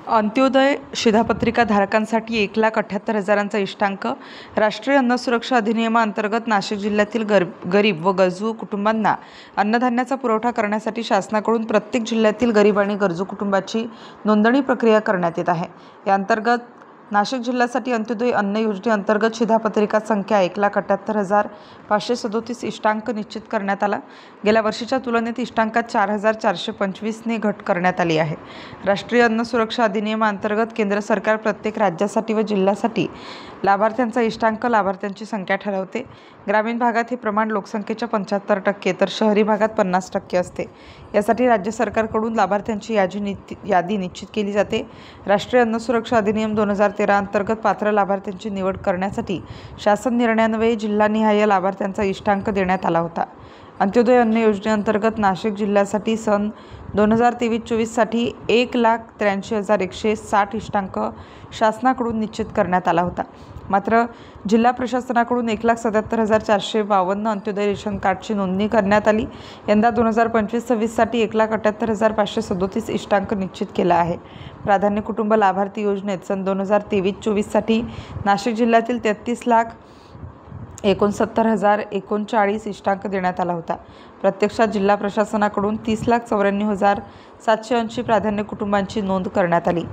अंत्योदय शिधापत्रिका धारकांसाठी 1,78,000चा इष्टांक। राष्ट्रीय अन्न सुरक्षा अधिनियमाअंतर्गत नाशिक जिल्ह्यातील गरीब व गरजू कुटुंबांना अन्नधान्याचा पुरवठा करण्यासाठी शासनाकडून प्रत्येक जिल्ह्यातील गरीब आणि गरजू कुटुंबाची नोंदणी प्रक्रिया करण्यात येत आहे। या अंतर्गत नाशिक जिल्ह्यासाठी अंत्योदय अन्न योजनेअंतर्गत शिधापत्रिका संख्या 1,78,537 इष्टांक निश्चित करण्यात आला। गेल्या वर्षीच्या तुलनेत इष्टांकात 4,425 ने घट करण्यात आली आहे। राष्ट्रीय अन्न सुरक्षा अधिनियमाअंतर्गत केंद्र सरकार प्रत्येक राज्यासाठी व जिल्ह्यासाठी लाभार्थ्यांचा इष्टांक लाभार्थ्यांची संख्या ठरवते। ग्रामीण भागात हे प्रमाण लोकसंख्येच्या 75% तर शहरी भागात 50% असते। यासाठी राज्य सरकारकडून लाभार्थ्यांची यादी निश्चित केली जाते। राष्ट्रीय अन्न सुरक्षा अधिनियम 2013 अंतर्गत पात्र लाभार्थ्यांची निवड करण्यासाठी शासन निर्णयान्वये जिल्हानिहाय लाभार्थ्यांचा इष्टांक देण्यात आला होता। अंत्योदय अन्न योजनेअंतर्गत नाशिक जिल्ह्यासाठी सन 2023-24 साठी 1,83,160 इष्टांक शासनाकडून निश्चित करण्यात आला होता। मात्र जिल्हा प्रशासनाकडून 1,77,452 अंत्योदय रेशन कार्डची नोंदणी करण्यात आली। यंदा 2025-26 साठी 1,78,537 इष्टांक निश्चित केला आहे। प्राधान्य कुटुंब लाभार्थी योजनेत सन 2023-24 साठी नाशिक जिल्ह्यातील 33,69,039 इष्टांक देण्यात आला होता। प्रत्यक्षात जिल्हा प्रशासनाकडून 30,94,780 प्राधान्य कुटुंबांची नोंद करण्यात आली।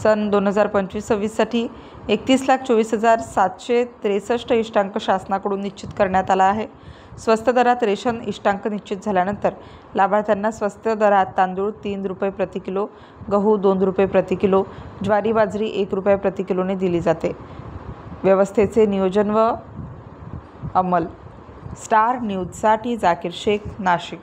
सन 2025-26 साठी 31,24,763 इष्टांक शासनाकडून निश्चित करण्यात आला आहे। स्वस्त दरात रेशन इष्टांक निश्चित झाल्यानंतर लाभार्थ्यांना स्वस्त दरात तांदूळ 3 रुपये प्रति किलो, गहू 2 रुपये प्रति किलो, ज्वारी बाजरी 1 रुपये प्रति किलोने दिली जाते। व्यवस्थेचे नियोजन व अंमल। स्टार न्यूजसाठी जाकीर शेख, नाशिक।